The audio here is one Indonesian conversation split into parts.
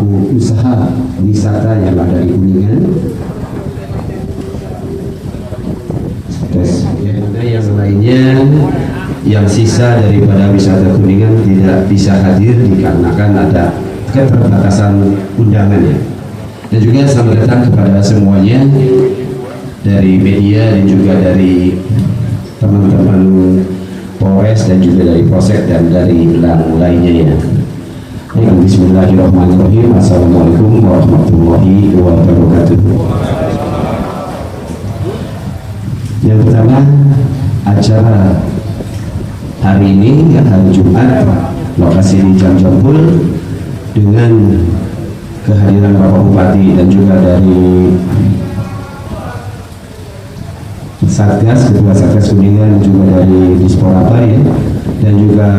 pelaku usaha wisata yang ada di Kuningan. Yang lainnya yang sisa daripada wisata Kuningan tidak bisa hadir dikarenakan ada keterbatasan undangannya. Dan juga selamat datang kepada semuanya dari media dan juga dari teman-teman Polres dan juga dari Polsek dan dari lainnya ya. Bismillahirrahmanirrahim. Assalamualaikum warahmatullahi wabarakatuh. Yang pertama, acara hari ini ya, hari Jumat, lokasi di Jamjampul dengan kehadiran Bapak Bupati dan juga dari Satgas, Ketua Satgas Kuningan, juga dari Disporapa ya, dan juga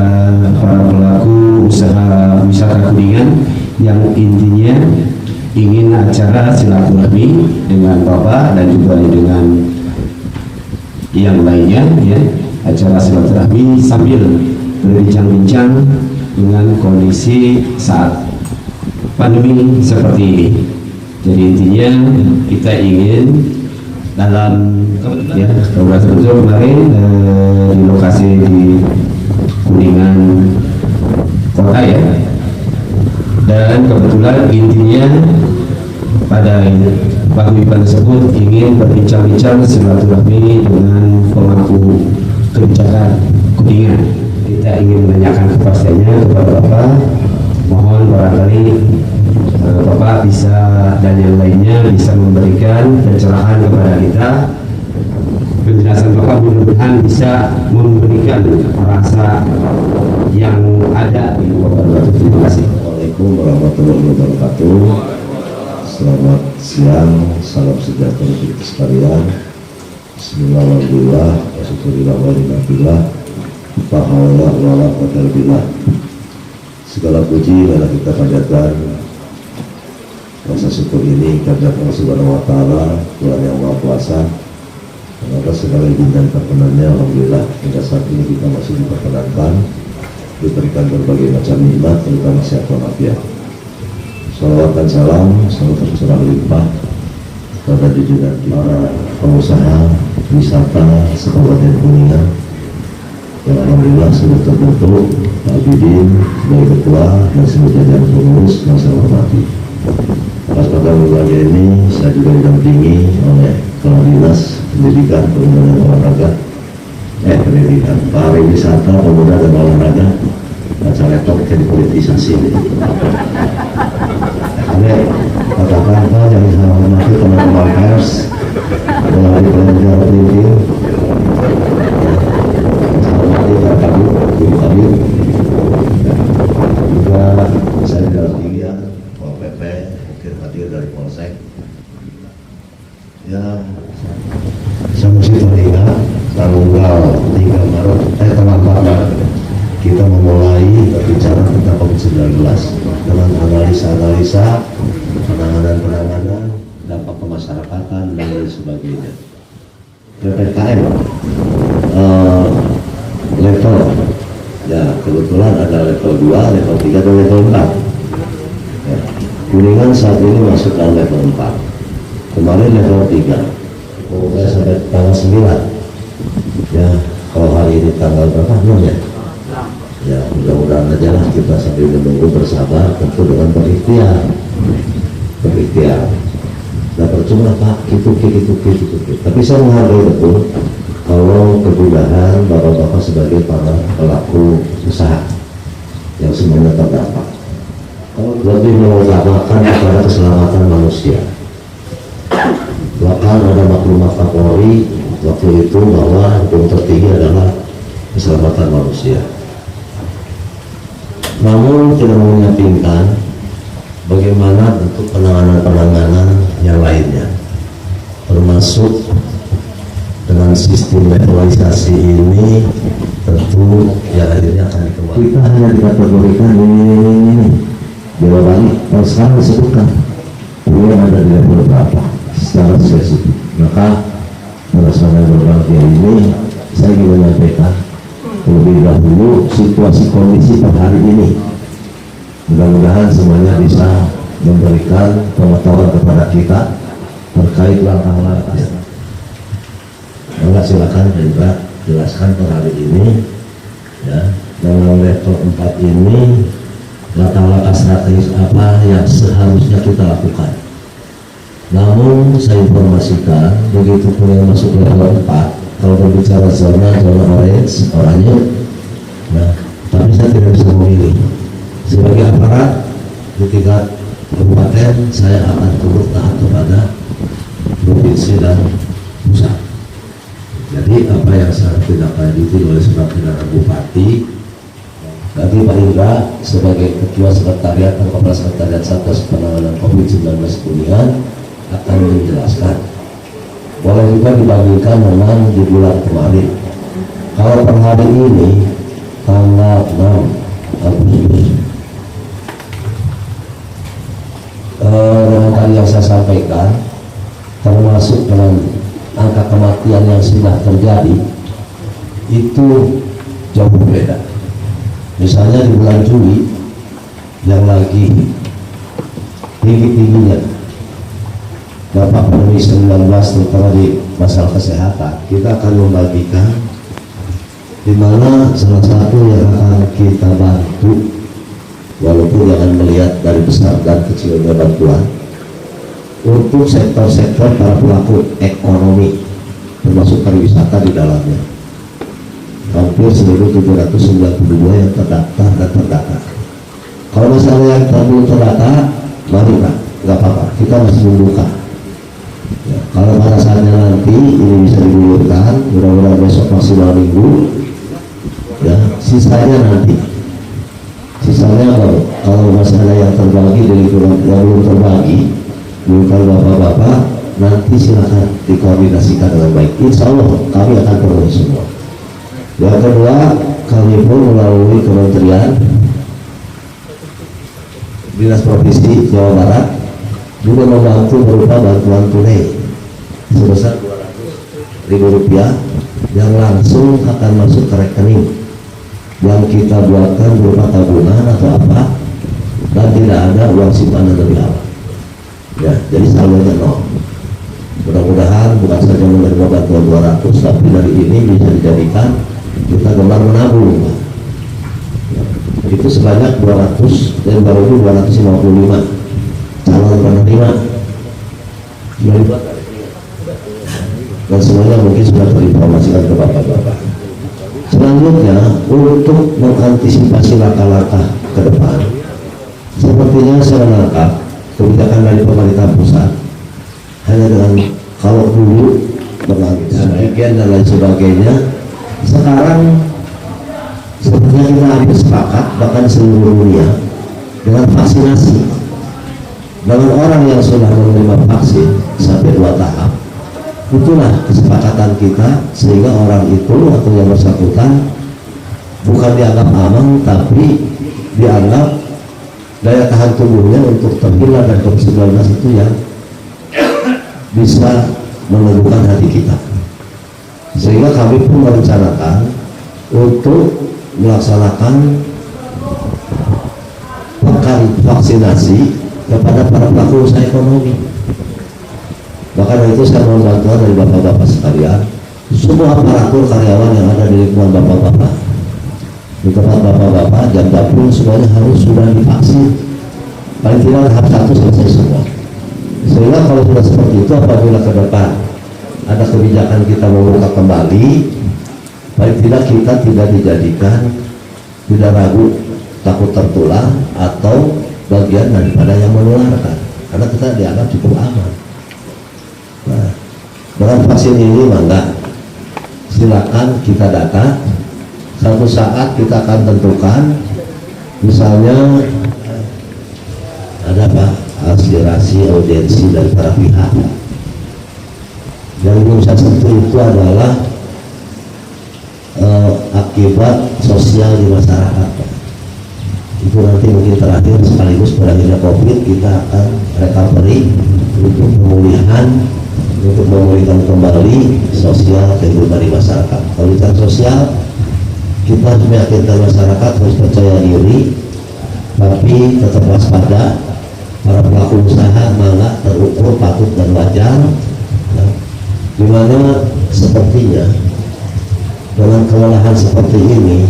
para pelaku usaha wisata Kuningan yang intinya ingin acara silaturahmi dengan Bapak dan juga dengan yang lainnya ya, acara silaturahmi sambil berbincang-bincang dengan kondisi saat pandemi seperti ini. Jadi intinya kita ingin dalam ya betul kemarin di lokasi di Kuningan kota ya, dan kebetulan intinya pada paguyuban tersebut ingin berbincang-bincang silaturahmi dengan pemangku kebijakan Kuningan. Kita ingin menanyakan kepastiannya kepada Bapak, mohon barangkali Bapak bisa dan yang lainnya bisa memberikan pencerahan kepada kita. Penjelasan Bapak mudah-mudahan bisa memberikan rasa yang ada di Bapak. Terima kasih. Assalamualaikum warahmatullahi wabarakatuh. Selamat siang, salam sejahtera untuk sekalian. Bismillahirrahmanirrahim. Alhamdulillah. Segala puji adalah kita panjatkan rasa syukur ini karena Allah Subhanahu wa Ta'ala, Tuhan yang Maha Kuasa. Maka segala izin dan perkenannya, alhamdulillah hingga saat ini kita masih diperkenankan, diberikan berbagai macam nikmat, terutama sehat walafiat. Salawat dan salam selalu tercurah limpah kepada junjungan para pengusaha wisata Kabupaten Kuningan yang alhamdulillah sudah terbentuk Pak Bidin sebagai ketua dan seluruh jajaran pengurus yang saya hormati. Pas pada wilayah ini saya juga didampingi oleh Kepala Dinas Pendidikan, Pemuda dan Olahraga, pendidikan, pariwisata, pemuda dan olahraga. Baca laptop jadi politisasi. Katakan Pak yang saya hormati teman-teman pers, adalah di pelajar printing. Juga saya didampingi Pol PP, mungkin hadir dari Polsek. Ya, saya mesti teringat tanggal 3 Maret, tanggal 4 Maret kita memulai berbicara tentang COVID-19 dengan analisa-analisa, penanganan, dampak kemasyarakatan dan lain sebagainya. PPKM level ya, kebetulan ada level 2, level 3 dan level 4 ya. Kuningan saat ini masuk dalam level 4, kemarin level 3, pokoknya sampai tanggal 9 ya. Kalau hari ini tanggal berapa? 6 ya? Ya mudah-mudahan aja lah kita sambil menunggu bersabar, tentu dengan berikhtiar. Nah percuma Pak, gitu. Tapi saya menghargai betul kalau kemudahan bapak-bapak sebagai para pelaku usaha yang semuanya terdampak, kalau lebih mengutamakan kepada keselamatan manusia. Bahkan ada maklumat Kapolri waktu itu bahwa hukum tertinggi adalah keselamatan manusia. Namun tidak menyampingkan bagaimana untuk penanganan yang lainnya, termasuk dengan sistem levelisasi ini tentu ya akhirnya akan dikembangkan. Kita hanya dikategorikan ini Jawa Bali. Kalau sekarang disebutkan dia ada di level berapa secara spesifik, maka berdasarkan beberapa ini saya ingin menyampaikan terlebih dahulu situasi kondisi per hari ini. Mudah-mudahan semuanya bisa memberikan pengetahuan kepada kita terkait langkah-langkah. Maka silakan Hendra jelaskan per hari ini ya, dalam level 4 ini langkah-langkah strategis apa yang seharusnya kita lakukan. Namun saya informasikan begitu pun yang masuk level 4, kalau berbicara zona orange, oranye, nah, tapi saya tidak bisa memilih. Sebagai aparat di tingkat kabupaten, saya akan turut taat kepada provinsi dan pusat. Jadi apa yang saya tidak lanjuti oleh surat edaran Bupati, bagi Pak Indra sebagai Ketua Sekretariat dan Kepala Sekretariat Satgas Penanganan COVID-19 Kuningan akan menjelaskan. Boleh juga dibandingkan dengan di bulan kemarin. Kalau per hari ini tanggal 6 Agustus, dengan tadi yang saya sampaikan, termasuk dengan angka kematian yang sudah terjadi, itu jauh berbeda. Misalnya di bulan Juli yang lagi tinggi-tingginya dampak pandemi 19 terutama di masalah kesehatan, kita akan membagikan di mana salah satu yang akan kita bantu, walaupun jangan melihat dari besar dan kecilnya bantuan, untuk sektor-sektor para pelaku ekonomi termasuk pariwisata di dalamnya. Hampir 1.792 yang terdaftar dan terdata. Kalau masalah yang belum terdata, mari Pak, nggak apa-apa, kita masih membuka. Ya, kalau pada saatnya nanti ini bisa digulirkan, mudah-mudahan besok maksimal minggu, ya sisanya nanti. Sisanya kalau masalah yang terbagi dari yang belum terbagi, bukan bapak-bapak, nanti silakan dikoordinasikan dengan baik. Insya Allah kami akan penuhi semua. Yang kedua, kami pun melalui Kementerian Dinas Provinsi Jawa Barat juga membantu berupa bantuan tunai sebesar Rp200.000 yang langsung akan masuk ke rekening yang kita buatkan berupa tabungan atau apa, dan tidak ada uang simpanan lebih awal. Ya, jadi saldonya nol. Mudah-mudahan bukan saja menerima bantuan 200, tapi dari ini bisa dijadikan kita gemar menabung. Ya, itu sebanyak 200 dan baru itu 255 calon penerima. Dan semuanya mungkin sudah terinformasikan ke bapak-bapak. Selanjutnya, untuk mengantisipasi langkah-langkah ke depan, sepertinya saya menangkap kebijakan dari pemerintah pusat hanya dengan kalau dulu dengan sebagian dan lain sebagainya, sekarang sepertinya kita hampir sepakat bahkan seluruh dunia dengan vaksinasi. Dengan orang yang sudah menerima vaksin sampai 2 tahap, itulah kesepakatan kita sehingga orang itu atau yang bersangkutan bukan dianggap aman, tapi dianggap daya tahan tubuhnya untuk terhindar dari COVID-19 itu yang bisa meneguhkan hati kita. Sehingga kami pun merencanakan untuk melaksanakan pekan vaksinasi kepada para pelaku usaha ekonomi. Bahkan itu saya mohon bantuan dari bapak-bapak sekalian, semua aparatur karyawan yang ada di lingkungan bapak-bapak, di tempat bapak-bapak, jam dapur semuanya harus sudah divaksin. Paling tidak tahap 1 selesai semua. Sehingga kalau sudah seperti itu, apabila ke depan ada kebijakan kita membuka kembali, paling tidak kita tidak dijadikan tidak ragu, takut tertular atau bagian daripada yang menularkan, karena kita dianggap cukup aman. Nah, dengan vaksin ini mangga silakan kita data. Suatu saat kita akan tentukan, misalnya ada Pak aspirasi audiensi dari para pihak. Yang belum saya sentuh itu adalah akibat sosial di masyarakat. Itu nanti mungkin terakhir sekaligus berakhirnya COVID, kita akan recovery untuk pemulihan, untuk memulihkan kembali sosial kehidupan di masyarakat. Kalau bicara sosial, kita harus meyakinkan masyarakat harus percaya diri, tapi tetap waspada para pelaku usaha malah terukur, patut dan wajar, ya. Dimana sepertinya dengan kelelahan seperti ini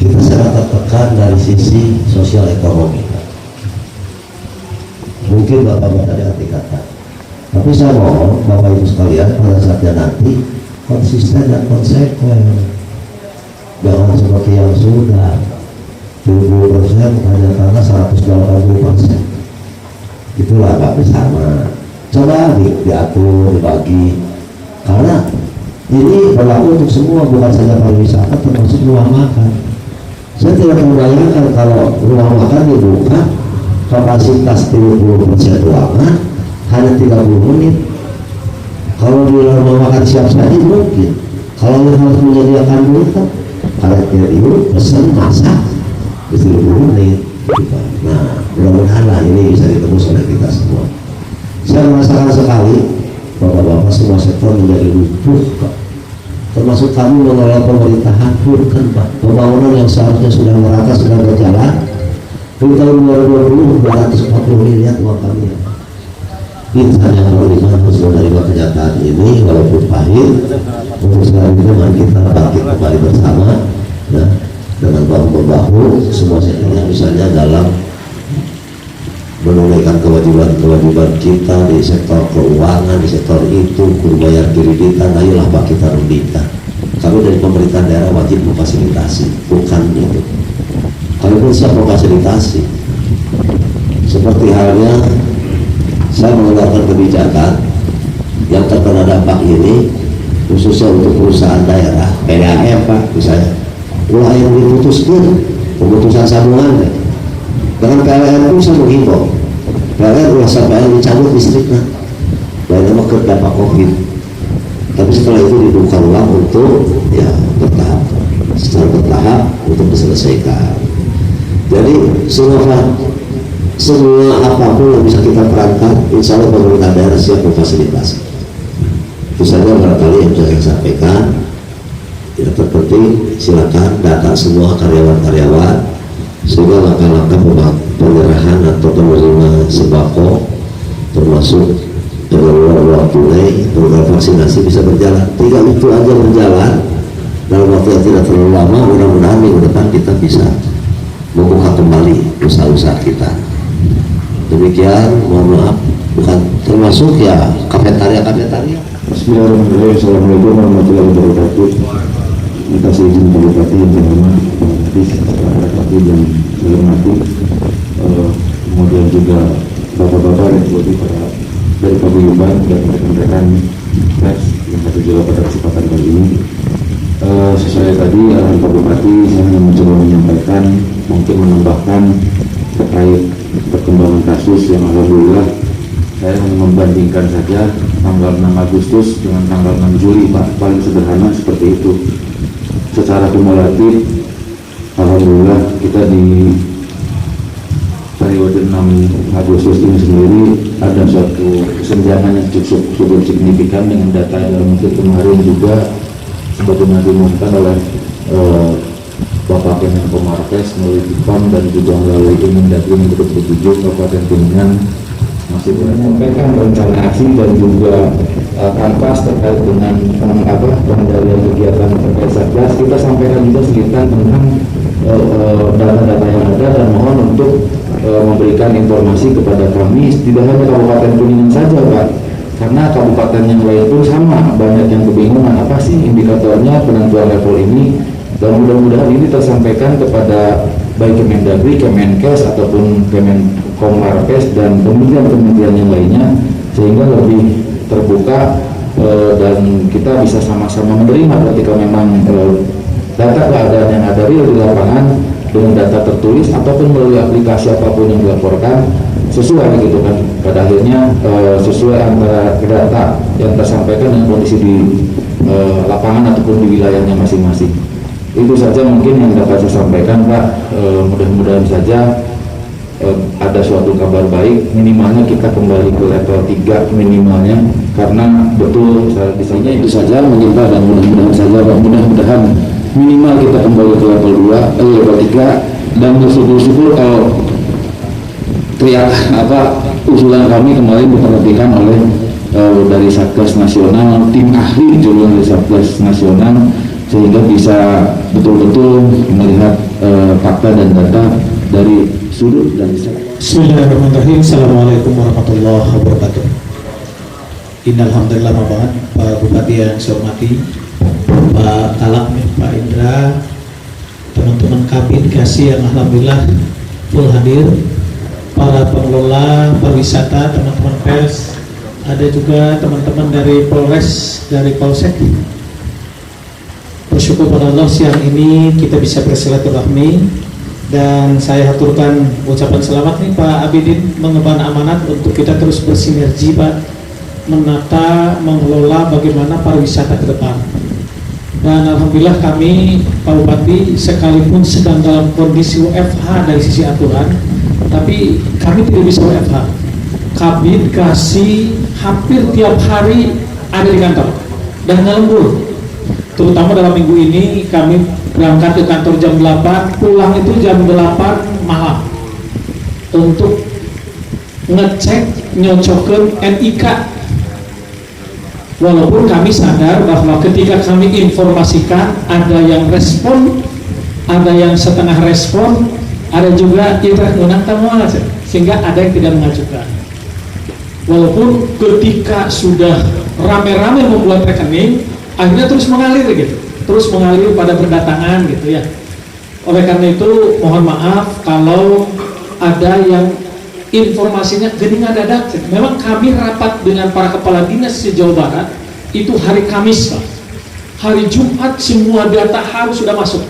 kita sangat tertekan dari sisi sosial ekonomi. Mungkin bapak-bapak ada arti kata, tapi saya mohon bapak ibu sekalian pada saatnya nanti konsisten dan konsekuen, jangan seperti yang sudah 70% hanya karena 180%, itulah nggak bersama. Coba diatur, dibagi, karena ini berlaku untuk semua, bukan saja pariwisata, termasuk ruang makan. Saya tidak membayangkan kalau ruang makan dibuka kapasitas 30% ruangan hanya 30 menit. Kalau di rumah makan siap saja mungkin. Kalau yang harus menyediakan dulu kan karetnya dulu, pesan, masak 30 menit. Nah, mudah-mudahan ini bisa ditembus oleh kita semua. Saya merasakan sekali bapak-bapak semua sektor menjadi lumpuh, termasuk kami mengelola pemerintahan pun kan Pak. Pembangunan yang seharusnya sudah merata, sudah berjalan. Di tahun 2020 240 miliar uang kami. Insan yang harus menerima kenyataan ini walaupun pahit. Untuk sekarang itu mari kita bangkit kembali bersama, ya, dengan bahu-membahu semua sektornya, misalnya dalam menunaikan kewajiban kita di sektor keuangan, di sektor itu kudu bayar kreditan, ayolah Pak kita rundingkan. Kami dari pemerintah daerah wajib memfasilitasi, bukan itu. Kami pun siap memfasilitasi. Seperti halnya saya mengeluarkan kebijakan yang terkena dampak ini, khususnya untuk perusahaan daerah, PDAM Pak, misalnya, ulah yang diputuskan, pemutusan sambungan. Dengan PLN pun saya menghimbau, PLN ulah sampai dicabut listriknya, dan memang terdampak COVID. Tapi setelah itu dibuka ulang untuk ya bertahap, secara bertahap untuk diselesaikan. Jadi semua apapun yang bisa kita perankan, insya Allah pemerintah daerah siap memfasilitasi. Itu saja barangkali yang bisa saya sampaikan. Yang terpenting silakan data semua karyawan-karyawan, sehingga langkah-langkah penyerahan atau penerima sembako termasuk penyaluran uang tunai, program vaksinasi bisa berjalan. Tinggal itu aja berjalan dalam waktu yang tidak terlalu lama. Mudah-mudahan minggu depan kita bisa membuka kembali usaha-usaha kita. Demikian, mohon maaf, bukan termasuk ya kafetaria. Bismillahirrahmanirrahim. Assalamualaikum warahmatullahi wabarakatuh. Terima kasih izin Pak Bupati yang terhormat, Pak Hadis, Pak Bupati yang dihormati, kemudian juga bapak-bapak dan ibu para dari paguyuban dan rekan-rekan pers yang hadir juga pada kesempatan kali ini. Sesuai tadi arahan Pak Bupati, saya hanya mencoba menyampaikan, mungkin menambahkan terkait perkembangan kasus yang alhamdulillah saya hanya membandingkan saja tanggal 6 Agustus dengan tanggal 6 Juli Pak, paling sederhana seperti itu. Secara kumulatif alhamdulillah kita di periode 6 Agustus ini sendiri ada suatu kesenjangan yang cukup signifikan dengan data dalam waktu kemarin juga sebagaimana diumumkan oleh Bapak Kemenko Marves melalui Dipam dan juga melalui Kemendagri Nomor 27 Kabupaten Kuningan masih menyampaikan rencana aksi dan juga kanvas terkait dengan pengendalian kegiatan terkait Satgas. Kita sampaikan juga sekitar tentang data-data yang ada dan mohon untuk memberikan informasi kepada kami, tidak hanya Kabupaten Kuningan saja Pak, karena kabupaten yang lain pun sama, banyak yang kebingungan apa sih indikatornya penentuan level ini, dan mudah-mudahan ini tersampaikan kepada baik Kemendagri, Kemenkes ataupun Kemenko Marves dan kementerian-kementerian yang lainnya, sehingga lebih terbuka dan kita bisa sama-sama menerima ketika memang data keadaan yang ada real di lapangan dengan data tertulis ataupun melalui aplikasi apapun yang dilaporkan sesuai gitu kan, pada akhirnya sesuai antara data yang tersampaikan dengan kondisi di lapangan ataupun di wilayahnya masing-masing. Itu saja mungkin yang dapat saya sampaikan Pak. Mudah-mudahan saja ada suatu kabar baik, minimalnya kita kembali ke level 3 minimalnya, karena betul di sana itu saja mengimbau, dan mudah-mudahan saja Pak, mudah-mudahan minimal kita kembali ke level 2, level 3, dan bersyukur-syukur kalau usulan kami kemarin diperhatikan oleh dari Satgas Nasional, tim ahli juga dari Satgas Nasional, sehingga bisa betul-betul melihat fakta dan data dari sudut dan Bismillahirrahmanirrahim. Assalamualaikum warahmatullahi wabarakatuh. Innalhamdulillah, Pak Bupati yang saya hormati, Pak Talak, Pak Indra, teman-teman kabin kasih yang alhamdulillah full hadir, para pengelola pariwisata, teman-teman pers, ada juga teman-teman dari Polres, dari Polsek. Bersyukur pada Allah siang ini kita bisa bersilaturahmi, dan saya haturkan ucapan selamat nih Pak Abidin mengemban amanat untuk kita terus bersinergi Pak, menata, mengelola bagaimana pariwisata ke depan. Dan alhamdulillah kami Pak Bupati sekalipun sedang dalam kondisi WFH dari sisi aturan, tapi kami tidak bisa WFH. Kabin kasih hampir tiap hari ada di kantor dan nggak lembur. Terutama dalam minggu ini kami berangkat ke kantor jam 8, pulang itu jam 8 malam untuk ngecek, nyocokin NIK. Walaupun kami sadar bahwa ketika kami informasikan ada yang respon, ada yang setengah respon, ada juga yang menang tamu, sehingga ada yang tidak mengajukan. Walaupun ketika sudah rame-rame membuat rekening, akhirnya terus mengalir gitu, terus mengalir pada berdatangan gitu ya. Oleh karena itu mohon maaf kalau ada yang informasinya gini dadak. Memang kami rapat dengan para kepala dinas se-Jawa Barat itu hari Kamis Pak. Hari Jumat semua data harus sudah masuk.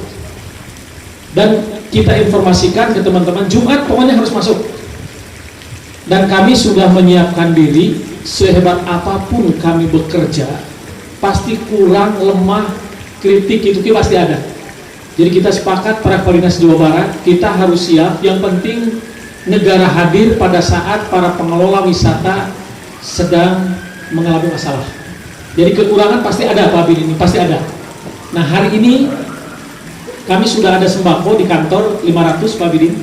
Dan kita informasikan ke teman-teman Jumat pokoknya harus masuk. Dan kami sudah menyiapkan diri, sehebat apapun kami bekerja, pasti kurang, lemah, kritik itu pasti ada. Jadi kita sepakat para kepala dinas Jawa Barat, kita harus siap. Yang penting negara hadir pada saat para pengelola wisata sedang mengalami masalah. Jadi kekurangan pasti ada Pak Bin, ini pasti ada. Nah hari ini kami sudah ada sembako di kantor 500 Pak Bidin.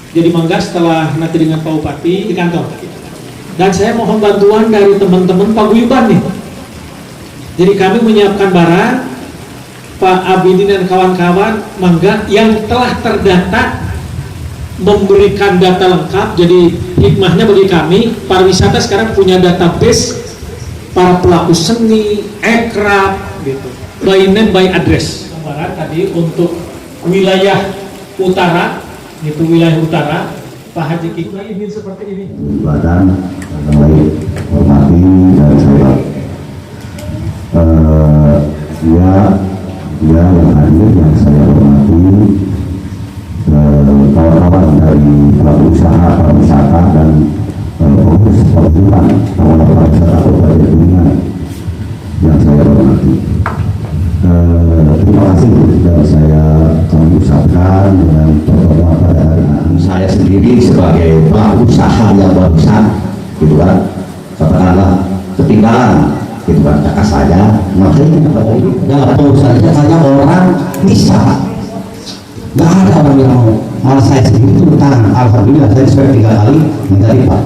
Jadi mangga setelah nanti dengan Pak Bupati di kantor. Dan saya mohon bantuan dari teman-teman paguyuban nih. Jadi kami menyiapkan barang, Pak Abidin dan kawan-kawan mangga yang telah terdata memberikan data lengkap. Jadi hikmahnya bagi kami pariwisata sekarang punya database para pelaku seni, ekrab gitu, by name by address. Barat tadi untuk wilayah utara, itu wilayah utara Pak Haji Kiki ingin seperti ini. Badan yang baik, hormati dan saya dia yang hadir yang saya hormati, kawan-kawan dari pelaku usaha pariwisata dan fokus perhubungan pengelola pariwisata Kabupaten Kuningan yang saya hormati. Terima kasih dan saya mengucapkan dengan pertolongan pada hari ini. Saya sendiri sebagai pelaku usaha yang barusan, gitu kan, katakanlah ketinggalan, gitu kan, kakak saya, makanya dalam perusahaannya hanya orang bisa, nggak ada orang yang mau. Malah saya sendiri turun tangan, alhamdulillah saya sudah 3 kali minta lipat.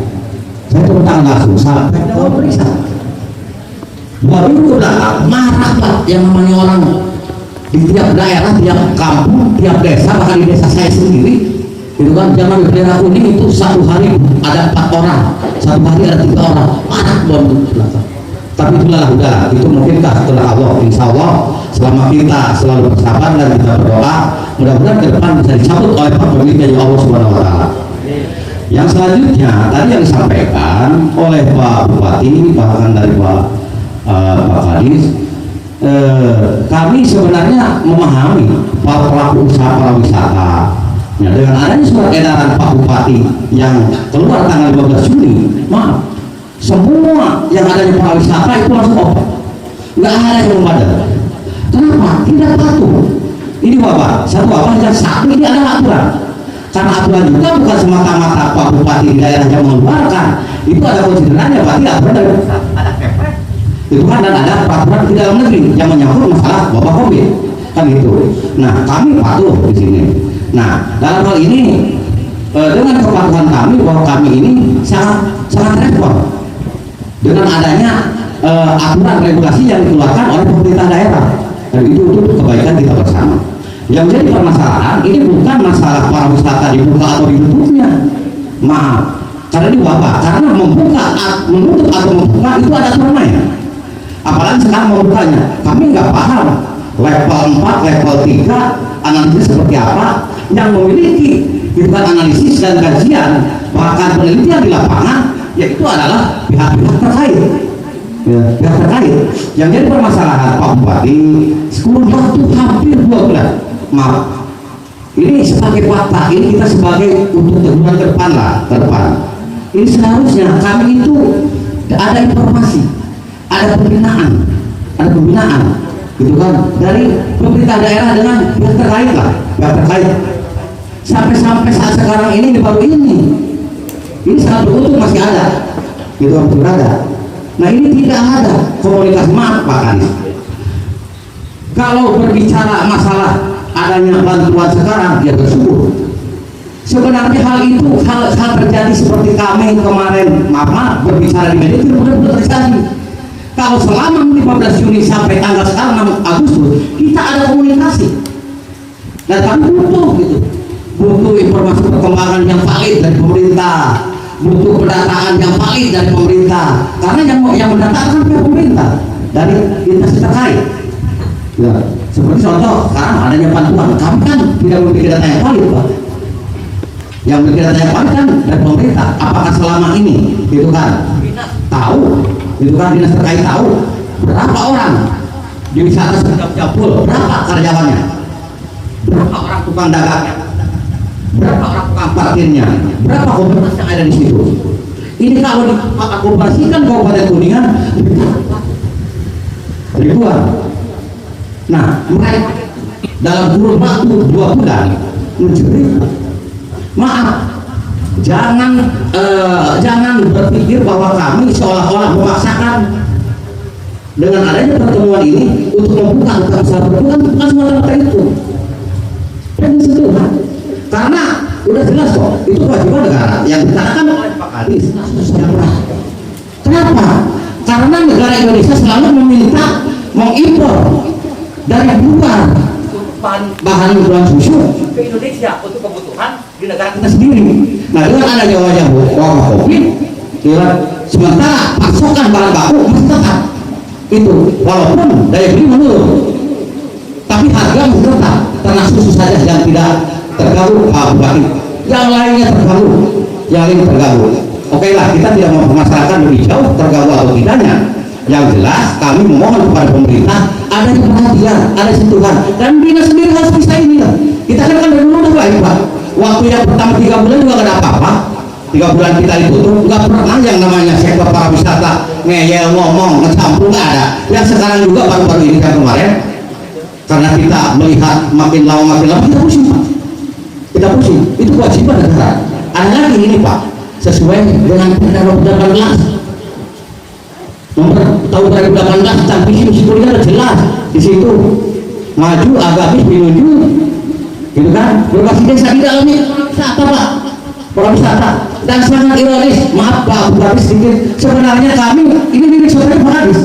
Saya turun tangan langsung sampai dalam periksa. Baru udah marah Pak, yang namanya orang di tiap daerah, tiap kampung, tiap desa, bahkan di desa saya sendiri, itu kan zaman bendera kuning itu 1 hari ada 4 orang, 1 hari ada 3 orang, marah bom belakang. Tapi itulah udah, itu mungkinkah setelah Allah, insya Allah selama kita selalu bersabar dan kita berdoa, mudah-mudahan ke depan bisa dicabut oleh Pak Pemimpin dari Allah Subhanahu Wa Taala. Yang selanjutnya tadi yang disampaikan oleh Pak Bupati, bahkan dari Pak Kadis, kami sebenarnya memahami para pelaku usaha pariwisata. Ya, dengan adanya surat edaran Pak Bupati yang keluar tanggal 12 Juni, maaf, semua yang ada di pariwisata itu langsung open, nggak ada yang membadal. Kenapa? Tidak patuh. Ini Bapak, satu ini adalah aturan. Karena aturan juga bukan semata-mata Pak Bupati di daerah yang mengeluarkan, itu ada konsiderannya, berarti aturan dari ada kepres itu kan, dan ada peraturan di dalam negeri yang menyangkut masalah wabah COVID kan itu. Nah kami patuh di sini. Nah dalam hal ini dengan kepatuhan kami bahwa kami sangat respon dengan adanya aturan regulasi yang dikeluarkan oleh pemerintah daerah, dan itu untuk kebaikan kita bersama. Yang jadi permasalahan ini bukan masalah para wisata dibuka atau ditutupnya, maaf, karena ini wabah, karena menutup atau membuka itu ada aturannya. Apalagi sekarang membukanya, kami nggak paham level 4, level 3 analisis seperti apa yang memiliki bukan analisis dan kajian, bahkan penelitian di lapangan, yaitu adalah pihak-pihak terkait. Pihak terkait yang jadi permasalahan Pak Bupati, sekurang waktu hampir 2 bulan, maaf, ini sebagai fakta, ini kita sebagai untuk teguran ke depan lah, ke depan. Ini seharusnya kami itu ada informasi, ada pembinaan, gitu kan, dari pemerintah daerah dengan pihak terkait lah, pihak terkait. Sampai saat sekarang ini baru ini sangat beruntung masih ada, gitu kan, berada. Nah ini tidak ada komunikasi, maaf Pak Anies. Kalau berbicara masalah adanya bantuan sekarang, ya bersyukur. Sebenarnya hal itu hal terjadi seperti kami kemarin maaf berbicara di media itu benar-benar terjadi. Kalau selama 15 Juni sampai tanggal sekarang 6 Agustus kita ada komunikasi, dan kami butuh informasi perkembangan yang valid dari pemerintah, butuh pendataan yang valid dari pemerintah, karena yang mendatangkan pihak pemerintah dari instansi terkait. Ya, seperti contoh sekarang adanya bantuan, kami kan tidak memiliki data yang valid, Pak. Yang memiliki data yang valid kan dari pemerintah. Apakah selama ini, gitu kan, tahu, gitu kan, dinas terkait tahu berapa orang di wisata Japul, berapa karyawannya, berapa orang tukang dagangnya, berapa orang tukang parkirnya, berapa komunitas yang ada di situ. Ini kalau diakumulasikan Kabupaten Kuningan ribuan. Nah, mereka dalam kurun waktu 2 bulan mencuri. Maaf, jangan berpikir bahwa kami seolah-olah memaksakan dengan adanya pertemuan ini untuk membuka usaha bukan semata-mata itu. Dan itu karena udah jelas kok, itu kewajiban negara yang dikatakan oleh Pak Kadis. Kenapa? Karena negara Indonesia selalu meminta mengimpor dari luar bahan bulan susu ke Indonesia untuk kebutuhan di negara kita sendiri. Nah, dengan adanya wabah COVID, sementara pasokan bahan baku masih tetap itu, walaupun daya beli menurun, tapi harga masih tetap, karena susu saja yang tidak terganggu, yang lainnya terganggu. Oke lah, kita tidak mau permasalahkan lebih jauh terganggu atau tidaknya. Yang jelas kami memohon kepada pemerintah ada perhatian, ada sentuhan, dan dinas sendiri harus bisa ini lah. Kita kan dari dulu udah baik Pak. Waktu yang pertama 3 bulan juga gak ada apa-apa. 3 bulan kita ditutup, nggak pernah yang namanya sektor pariwisata ngeyel ngomong ngecampur, nggak ada. Yang sekarang juga baru-baru ini kan kemarin, karena kita melihat makin lama kita pusing Pak. Kita pusing. Itu kewajiban negara. Ada lagi ini Pak, sesuai dengan Perda Nomor 18 tahun 2018 tentang visi misi kuliah jelas di situ, maju agamis menuju, gitu kan, berbasis desa di dalamnya wisata Pak, pariwisata. Dan sangat ironis, maaf Pak Bupati sedikit, sebenarnya kami ini milik saudara Pak Kadis.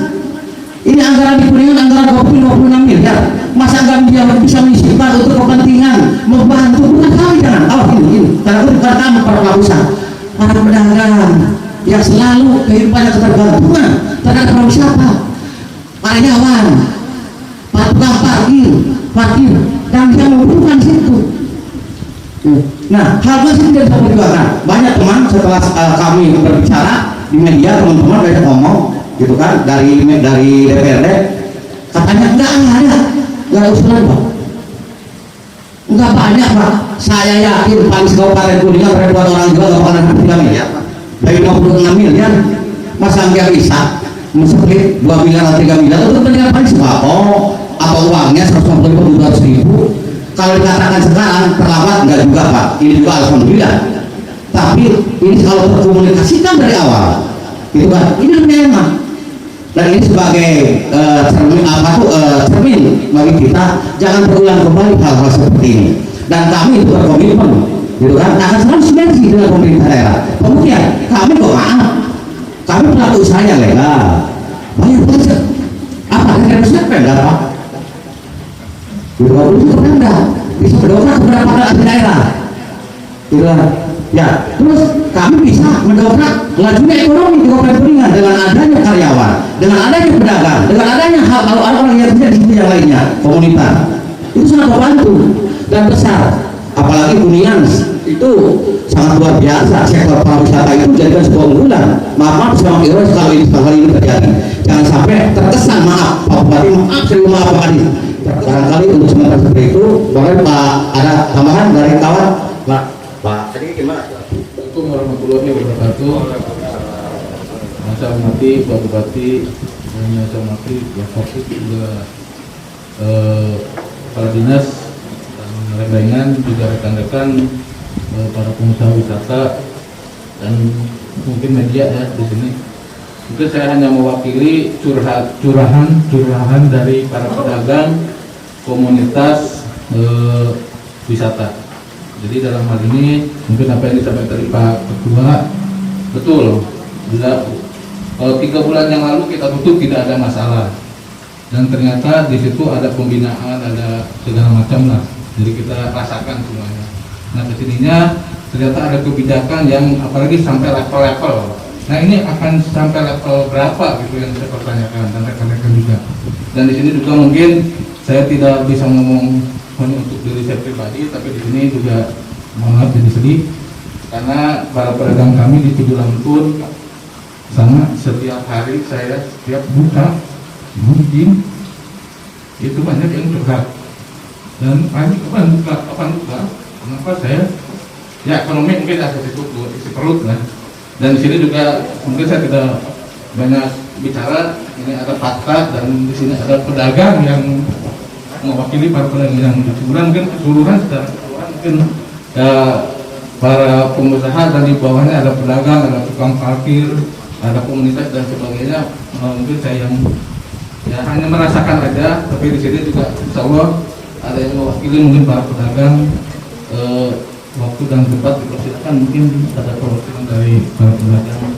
Ini anggaran di Kuningan anggaran 26 miliar, masa nggak bisa menyisipkan untuk kepentingan membantu, bukan kami, jangan ini karena kami para pelabuhan, para pedagang yang selalu kehidupannya ketergantungan terhadap pariwisata, karyawan, tukang parkir, dan yang membutuhkan situ. Nah, hal masih tidak bisa diperjuangkan. Banyak teman setelah kami berbicara di media, teman-teman banyak ngomong, gitu kan, dari DPRD, katanya nggak ada usulan Pak. Nggak banyak Pak. Saya yakin paling Kabupaten Kuningan ribuan orang juga nggak pernah 3 miliar Pak. Dari 56 miliar, masa nggak bisa menseplit 2 miliar atau 3 miliar itu kepentingan paling sembako atau uangnya 150-200 ribu. Kalau dikatakan sekarang terlambat, enggak juga Pak, ini juga alhamdulillah. Tapi ini kalau terkomunikasikan dari awal, gitu kan, ini lebih enak. Dan ini sebagai cermin bagi kita, jangan berulang kembali hal-hal seperti ini. Dan kami itu berkomitmen, gitu kan, akan selalu sinergi dengan pemerintah daerah. Kemudian kami kok kalau usahanya legal, bayar pajak. Apa yang besar Pemda Pak? Di 20 itu Pemda bisa mendongkrak kepada para daerah. Gila. Ya, terus kami bisa mendongkrak lajunya ekonomi di Kabupaten Kuningan dengan adanya karyawan, dengan adanya pedagang, dengan adanya hal-hal orang yang tidak di yang lainnya, komunitas. Itu sangat membantu dan besar. Apalagi Kuningan itu sangat luar biasa. Sektor pariwisata itu menjadikan sebuah unggulan. Maaf sama Iroh kalau ini hal ini terjadi. Jangan sampai terkesan maaf Pak Bupati, maaf serius maaf Pak Adi. Barangkali untuk sementara seperti itu, boleh Pak ada tambahan dari kawan Pak. Tadi gimana? Assalamualaikum warahmatullahi wabarakatuh. Saya hormati Pak Bupati, saya hormati Pak Fokus juga para dinas dan rekan juga rekan-rekan para pengusaha wisata dan mungkin media ya di sini. Mungkin saya hanya mewakili curahan dari para pedagang komunitas wisata. Jadi dalam hal ini mungkin apa yang disampaikan dari Pak Ketua betul. Bila 3 bulan yang lalu kita tutup tidak ada masalah dan ternyata di situ ada pembinaan, ada segala macam lah. Jadi kita rasakan semuanya. Nah kesininya ternyata ada kebijakan yang apalagi sampai level-level. Nah ini akan sampai level berapa gitu yang saya pertanyakan dan rekan-rekan juga. Dan di sini juga mungkin saya tidak bisa ngomong hanya untuk diri saya pribadi, tapi di sini juga maaf jadi sedih karena para pedagang kami di Tujuh Lampun sama setiap hari saya setiap buka mungkin itu banyak yang curhat dan kapan buka kenapa saya ya ekonomi mungkin ada situ isi perut lah. Dan di sini juga mungkin saya tidak banyak bicara, ini ada fakta dan di sini ada pedagang yang mewakili para pedagang yang keseluruhan, mungkin keseluruhan secara keseluruhan mungkin ya, para pengusaha dan di bawahnya ada pedagang, ada tukang parkir, ada komunitas dan sebagainya. Mungkin saya yang ya hanya merasakan aja, tapi di sini juga insya Allah ada yang mewakili mungkin para pedagang. Waktu dan tempat dipersilakan, mungkin ada perwakilan dari para pedagang.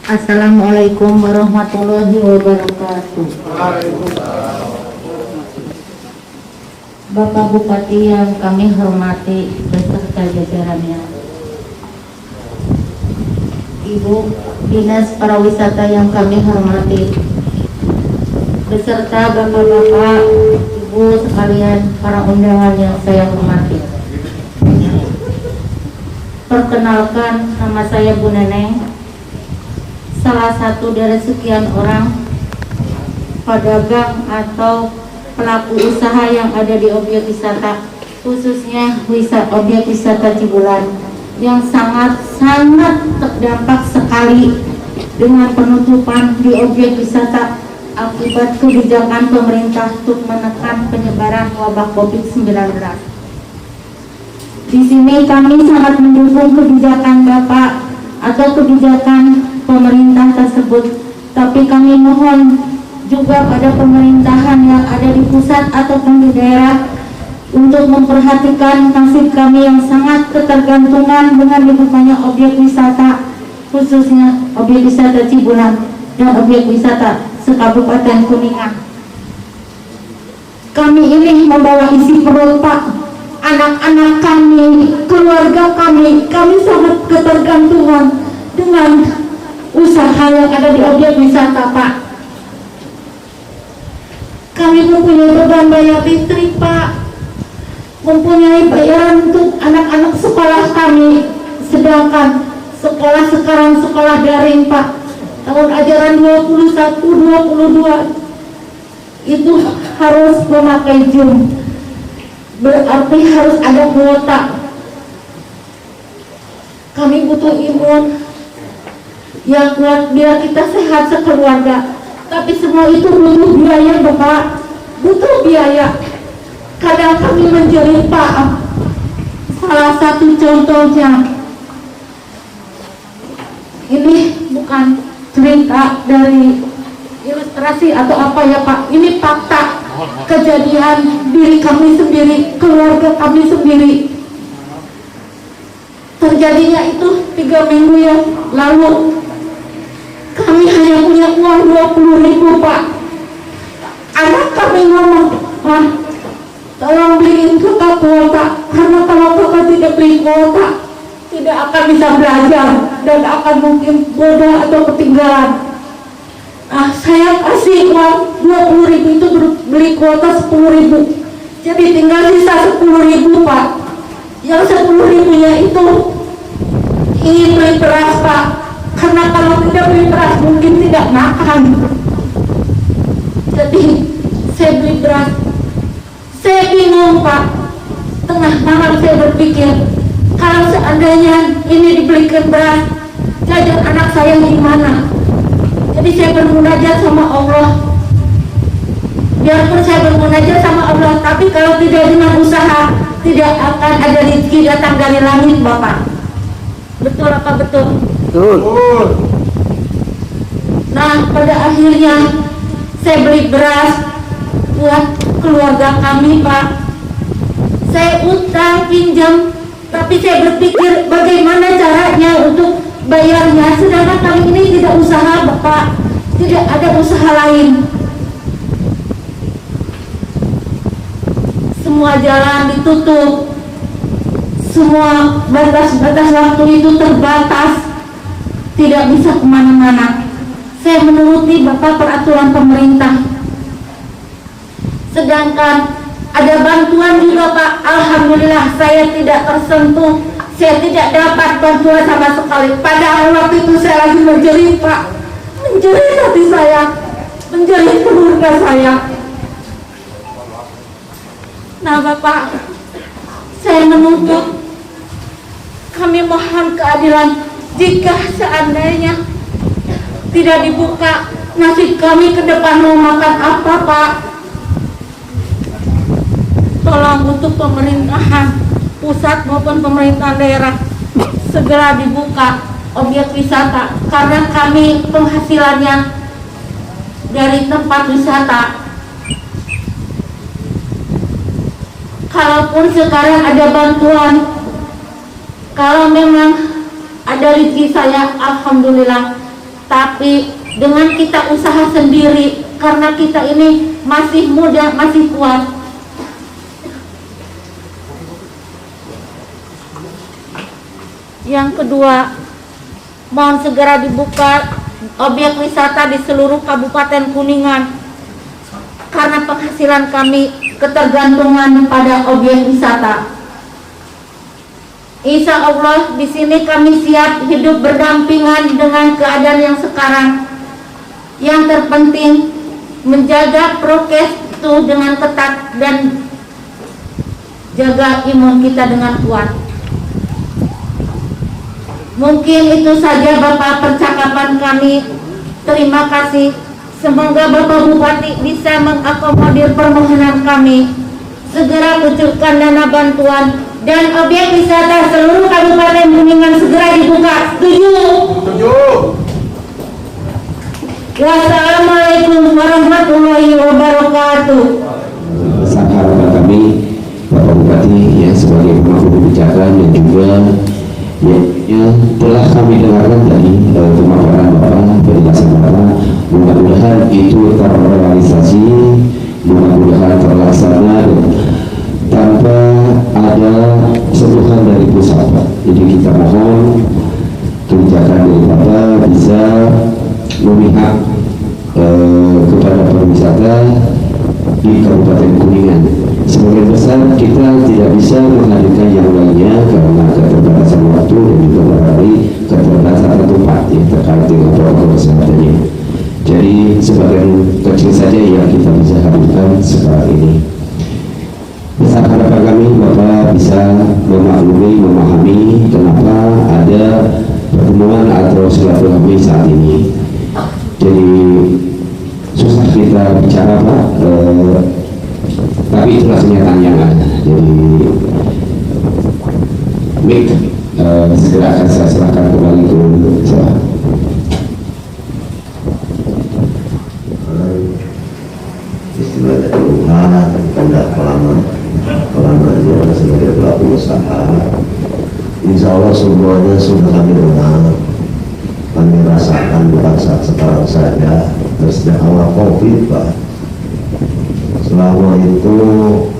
Assalamualaikum warahmatullahi wabarakatuh. Bapak Bupati yang kami hormati beserta jajarannya, Ibu Dinas Pariwisata yang kami hormati beserta bapak-bapak, ibu sekalian, para undangan yang saya hormati. Perkenalkan, nama saya Bu Neneng, salah satu dari sekian orang pedagang atau pelaku usaha yang ada di objek wisata, khususnya objek wisata Cibulan yang sangat terdampak sekali dengan penutupan di objek wisata akibat kebijakan pemerintah untuk menekan penyebaran wabah COVID-19. Di sini kami sangat mendukung kebijakan Bapak atau kebijakan pemerintah tersebut, tapi kami mohon juga pada pemerintahan yang ada di pusat ataupun di daerah untuk memperhatikan nasib kami yang sangat ketergantungan dengan dibukanya objek wisata, khususnya objek wisata Cibulan dan objek wisata sekabupaten Kuningan. Kami ini membawa isi perut Pak, anak-anak kami, keluarga kami sangat ketergantungan dengan usaha yang ada di objek wisata Pak. Kami mempunyai beban bayar listrik Pak, mempunyai bayaran untuk anak-anak sekolah kami, sedangkan sekolah sekarang sekolah daring Pak, tahun ajaran 21-22 itu harus memakai Zoom, berarti harus ada kuota. Kami butuh imun yang kuat biar kita sehat sekeluarga. Tapi semua itu butuh biaya Bapak, butuh biaya. Kadang kami menjerit Pak. Salah satu contohnya, Pak dari ilustrasi atau apa ya Pak, ini fakta kejadian diri kami sendiri, keluarga kami sendiri. Terjadinya itu 3 minggu yang lalu. Kami hanya punya uang 20.000 Pak. Anak kami ngomong, "Pak, tolong beliin kakak kuota, karena kalau kakak tidak beli kuota tidak akan bisa belajar dan akan mungkin bodoh atau ketinggalan." Nah, saya kasih uang 20.000 itu beli kuota 10.000, jadi tinggal sisa 10.000 Pak. Yang 10.000-nya itu ingin beli beras Pak, karena kalau tidak beli beras mungkin tidak makan. Jadi saya beli beras. Saya bingung Pak, tengah malam saya berpikir, kalau seandainya ini dibelikan beras, jajan anak saya gimana? Jadi saya bermunajat sama Allah. Biarpun saya bermunajat sama Allah, tapi kalau tidak dengan usaha, tidak akan ada rezeki datang dari langit Bapak. Betul apa betul? Betul. Nah, pada akhirnya saya beli beras buat keluarga kami Pak. Saya utang pinjam, tapi saya berpikir bagaimana caranya untuk bayarnya, sedangkan kami ini tidak usaha Bapak, tidak ada usaha lain. Semua jalan ditutup, semua batas-batas waktu itu terbatas, tidak bisa kemana-mana. Saya menuruti Bapak peraturan pemerintah, sedangkan ada bantuan juga Pak. Alhamdulillah saya tidak tersentuh, saya tidak dapat bantuan sama sekali. Padahal waktu itu saya lagi menjerit Pak, menjerit hati saya, menjerit keluarga saya. Nah Bapak, saya menuntut, kami mohon keadilan. Jika seandainya tidak dibuka, nasib kami ke depan mau makan apa Pak? Tolong untuk pemerintahan pusat maupun pemerintah daerah segera dibuka objek wisata, karena kami penghasilannya dari tempat wisata. Kalaupun sekarang ada bantuan, kalau memang ada rezeki saya, alhamdulillah. Tapi dengan kita usaha sendiri, karena kita ini masih muda, masih kuat. Yang kedua, mohon segera dibuka objek wisata di seluruh Kabupaten Kuningan, karena penghasilan kami ketergantungan pada objek wisata. Insya Allah di sini kami siap hidup berdampingan dengan keadaan yang sekarang. Yang terpenting menjaga prokes itu dengan ketat dan jaga imun kita dengan kuat. Mungkin itu saja Bapak percakapan kami. Terima kasih. Semoga Bapak Bupati bisa mengakomodir permohonan kami. Segera kucurkan dana bantuan dan objek wisata seluruh Kabupaten Kuningan segera dibuka. Setuju? Setuju. Wassalamualaikum warahmatullahi wabarakatuh. Sahabat kami, Bapak Bupati yang sebagai pemangku kebijakan dan juga yang telah kami dengarkan dari pemaparan Bapak, penjelasan Bapak, mudah-mudahan itu terrealisasi, mudah-mudahan terlaksana tanpa ada sentuhan dari pusat. Jadi kita mohon kebijakan dari Bapak bisa memihak kepada pariwisata di Kabupaten Kuningan. Sebagian besar kita tidak bisa menghadirkan yang lainnya karena keterbatasan waktu dan juga barangkali keterbatasan tempat yang terkait dengan protokol kesehatannya. Jadi sebagian kecil saja yang kita bisa hadirkan sekarang ini. Besar harapan kami Bapak bisa memaklumi, memahami kenapa ada pertemuan atau silaturahmi saat ini. Jadi susah kita bicara Pak, tapi itulah kenyataannya kan. Jadi mic segera akan saya serahkan kembali ke saya. Insya Allah semuanya sudah kami dengar, kami rasakan bukan saat sekarang saja, dan sejak awal COVID Pak. Selama itu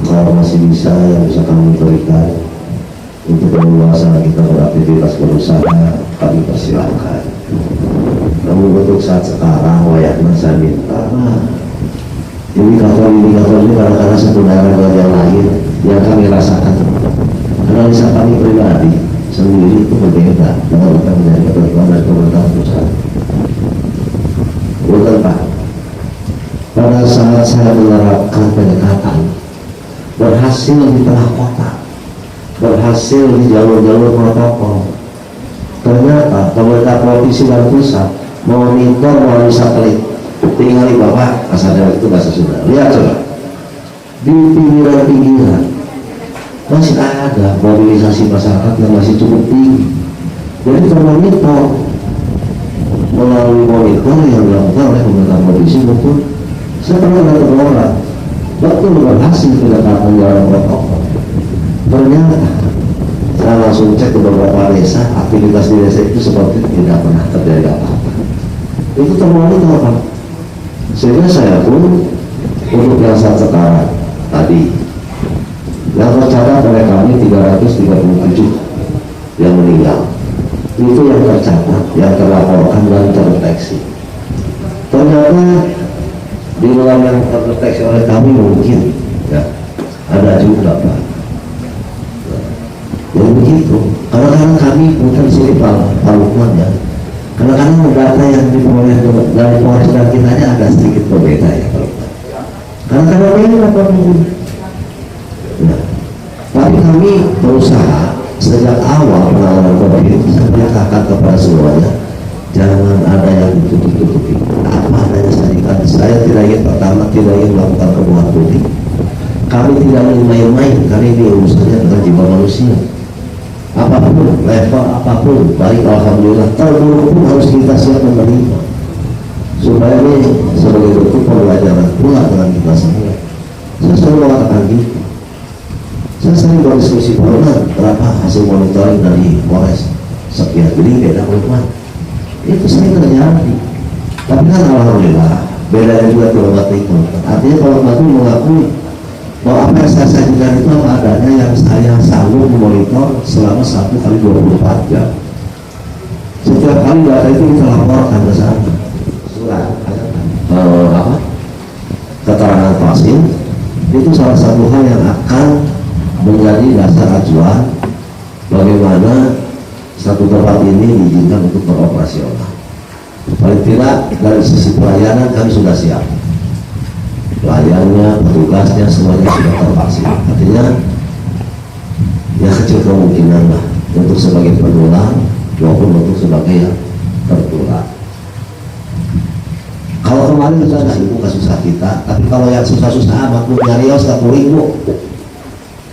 kalau masih bisa yang bisa kami berikan untuk keluasan kita beraktivitas berusaha, kami persilahkan. Namun untuk saat sekarang wayaknya saya minta indikator ini kadang-kadang satu daerah dengan yang lain yang kami rasakan. Analisa kami pribadi sendiri itu berbeda dengan apa yang menjadi ketentuan dari pemerintah pusat. Bukan Pak, pada saat saya menerapkan pendekatan berhasil di tengah kota, berhasil di jalur-jalur protokol, ternyata pemerintah provinsi dan pusat monitor melalui satelit. Tinggal di Bapak, asal itu bahasa Sunda, lihat coba di pinggiran-pinggiran masih ada mobilisasi masyarakat yang masih cukup tinggi. Jadi termonitor melalui monitor yang dilakukan oleh pemerintah provinsi maupun saya pernah datang orang betul berhasil pendekatan jalan protokol. Ternyata saya langsung cek ke beberapa desa, aktivitas di desa itu seperti tidak pernah terjadi apa-apa. Itu termonitor Pak. Sehingga saya pun untuk yang saat sekarang tadi yang tercatat oleh kami 337 yang meninggal, itu yang tercatat, yang terlaporkan dan terdeteksi. Ternyata di dalam yang terdeteksi oleh kami mungkin ya ada juga Pak yang begitu. Kadang-kadang kami bukan sini Pak Lukman ya, kadang-kadang data yang diperoleh dari penghasilan kita ada sedikit berbeda ya Pak Lukman. Kadang-kadang ini apa mungkin nah, tapi kami berusaha sejak awal penanganan COVID saya menyatakan kepada semuanya, jangan ada yang ditutup-tutupi. Apa adanya sajikan. Saya tidak ingin pertama tidak ingin melakukan kebohongan publik. Kami tidak ingin main-main, karena ini urusannya dengan jiwa manusia. Apapun, level apapun, baik alhamdulillah, terburuk pun harus kita siap menerima. Supaya ini sebagai bentuk pembelajaran pula dengan kita semua. Saya selalu mengatakan gitu. Saya sering berdiskusi barusan berapa hasil monitoring dari Polres sekian, jadi beda Lukman. Itu sering terjadi. Tapi kan alhamdulillah bedanya juga terlalu itu. Artinya kalau Lukman mengakui bahwa apa yang saya sajikan itu apa adanya yang saya sanggup memonitor selama 1 kali 24 jam. Setiap kali data itu kita laporkan ke sana. Surat keterangan vaksin itu salah satu hal yang akan menjadi dasar acuan bagaimana satu tempat ini diizinkan untuk beroperasional. Paling tidak dari sisi pelayanan kami sudah siap, pelayannya, petugasnya semuanya sudah tervaksin. Artinya ya kecil kemungkinan lah untuk sebagai penular maupun untuk sebagai yang tertular. Kalau kemarin kita nggak ibu susah kita, tapi kalau yang susah-susah amat pun nyari os tak ribu,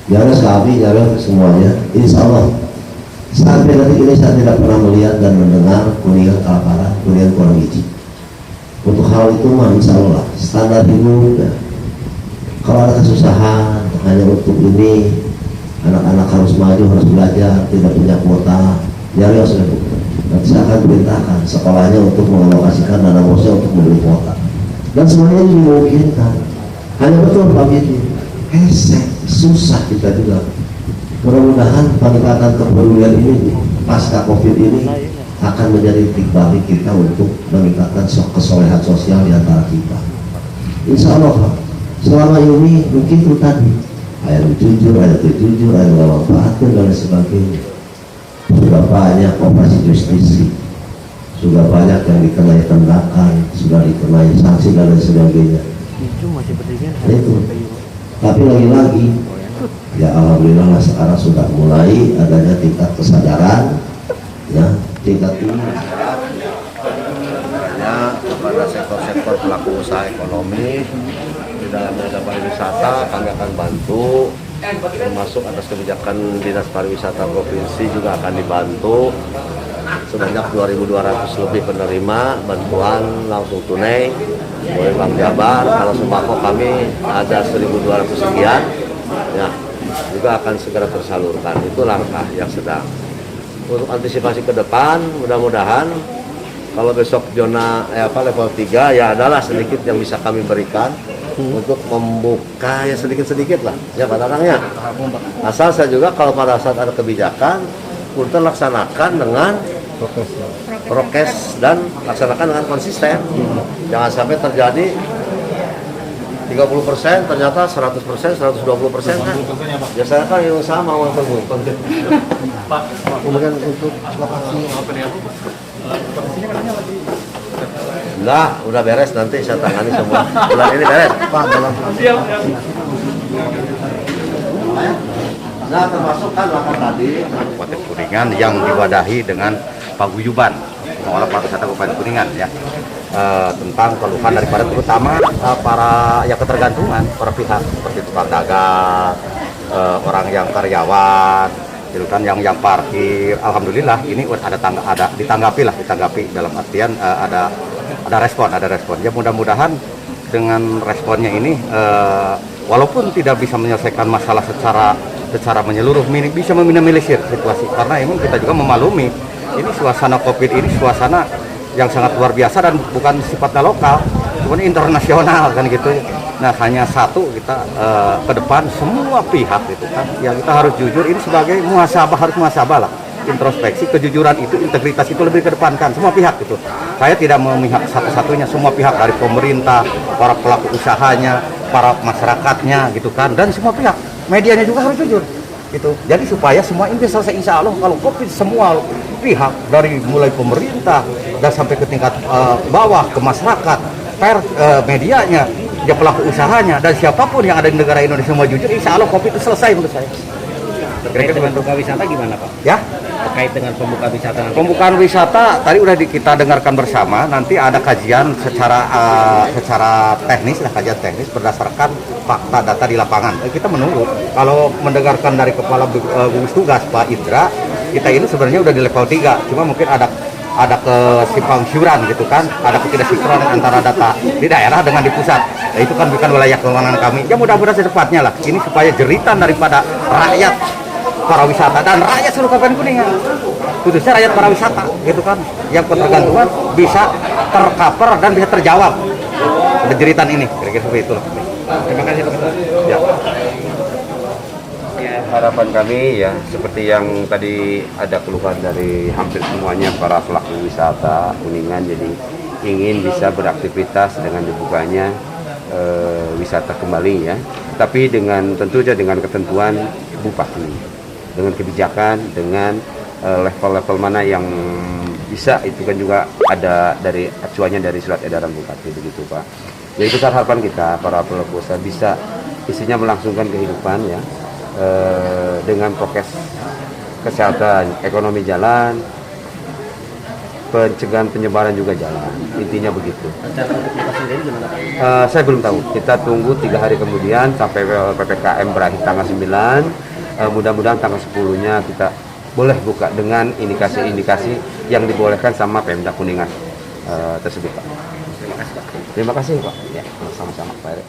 nyari kami nyari semuanya. Insya Allah sampai detik ini saya tidak pernah melihat dan mendengar Kuningan kelaparan, Kuningan kurang gizi. Untuk hal itu mah insya Allah standar hidup ya. Kalau ada kesusahan hanya untuk ini, anak-anak harus maju, harus belajar, tidak punya kuota, nyari os ribu. Nanti saya akan perintahkan sekolahnya untuk mengalokasikan dana bosnya untuk membeli kuota, dan semuanya dimungkinkan. Hanya betul Pak Bidi, susah kita juga. Mudah-mudahan peningkatan kepedulian ini pasca COVID ini akan menjadi titik balik kita untuk meningkatkan kesolehan sosial di antara kita. Insya Allah Pak, selama ini mungkin itu tadi ayat jujur, ayat nggak manfaatkan dan sebagainya. Sudah banyak operasi justisi, sudah banyak yang dikenai tindakan, sudah dikenai sanksi dan lain sebagainya. Itu. Tapi lagi-lagi, ya alhamdulillah sekarang sudah mulai adanya tingkat kesadaran, ya tingkat ini. Ya kepada sektor-sektor pelaku usaha ekonomi di dalamnya ada pariwisata, kami akan bantu. Termasuk atas kebijakan Dinas Pariwisata Provinsi juga akan dibantu sebanyak 2.200 lebih penerima bantuan langsung tunai oleh Bank Jabar. Kalau sembako kami ada 1.200 sekian, ya juga akan segera tersalurkan. Itu langkah yang sedang. untuk antisipasi ke depan, mudah-mudahan kalau besok zona level 3 ya adalah sedikit yang bisa kami berikan untuk membuka ya sedikit-sedikit lah ya Pak Tatangnya. Asal saya juga kalau pada saat ada kebijakan untuk laksanakan dengan prokes dan laksanakan dengan konsisten. Jangan sampai terjadi 30% ternyata 100%, 120% kan. Biasanya kan yang sama Pak, kemudian untuk lokasi udah beres, nanti saya tangani semua. Bulan ini beres, Pak. Nah, termasuk kan lahan tadi Kabupaten Kuningan yang diwadahi dengan paguyuban pengelola pariwisata Kabupaten Kuningan ya. Tentang keluhan daripada terutama para yang ketergantungan para pihak seperti tukang dagang, orang yang karyawan, gitu kan, yang parkir. Alhamdulillah ini ada ditanggapi dalam artian ada respon. Ya mudah-mudahan dengan responnya ini walaupun tidak bisa menyelesaikan masalah secara menyeluruh, bisa meminimalisir situasi karena emang kita juga memaklumi ini suasana Covid ini suasana yang sangat luar biasa dan bukan sifatnya lokal, cuma internasional kan gitu. Nah hanya satu kita ke depan semua pihak itu kan, ya kita harus jujur ini sebagai harus muhasabah lah, introspeksi, kejujuran itu, integritas itu lebih kedepankan semua pihak gitu. Saya tidak memihak satu-satunya, semua pihak dari pemerintah, para pelaku usahanya, para masyarakatnya gitu kan, dan semua pihak, medianya juga harus jujur gitu. Jadi supaya semua ini bisa selesai insya Allah kalau Covid semua pihak dari mulai pemerintah dan sampai ke tingkat bawah ke masyarakat, medianya, ya pelaku usahanya dan siapapun yang ada di negara Indonesia semua jujur, insya Allah Covid itu selesai menurut saya. Terkait dengan pembuka wisata gimana Pak? Ya? Terkait dengan pembuka wisata nanti. Pembukaan wisata tadi udah kita dengarkan bersama, nanti ada kajian secara teknis berdasarkan fakta data di lapangan. Kita menunggu. Kalau mendengarkan dari Kepala Gugus Tugas Pak Indra, kita ini sebenarnya udah di level 3, cuma mungkin ada kesimpang siuran gitu kan, ada ketidaksinkronan antara data di daerah dengan di pusat. Nah, itu kan bukan wilayah kewenangan kami. Ya mudah-mudahan secepatnya lah. Ini supaya jeritan daripada rakyat para wisata dan rakyat seluruh Kabupaten Kuningan, khususnya rakyat para wisata gitu kan, yang ketergantungan bisa tercover dan bisa terjawab ada jeritan ini, kira-kira seperti itulah. Terima kasih Pak. Ya. Harapan kami ya seperti yang tadi ada keluhan dari hampir semuanya para pelaku wisata Kuningan, jadi ingin bisa beraktivitas dengan dibukanya wisata kembali ya, tapi dengan tentu saja dengan ketentuan bupati, dengan kebijakan, dengan level-level mana yang bisa, itu kan juga ada dari acuannya dari surat edaran bupati begitu Pak. Jadi besar harapan kita para pelaku usaha bisa isinya melangsungkan kehidupan ya, dengan prokes kesehatan, ekonomi jalan, pencegahan penyebaran juga jalan, intinya begitu. Saya belum tahu, kita tunggu 3 hari kemudian sampai PPKM berakhir tanggal 9, mudah-mudahan tanggal 10-nya kita boleh buka dengan indikasi-indikasi yang dibolehkan sama Pemda Kuningan tersebut Pak. Terima kasih Pak. Ya, sama-sama Pak Erik.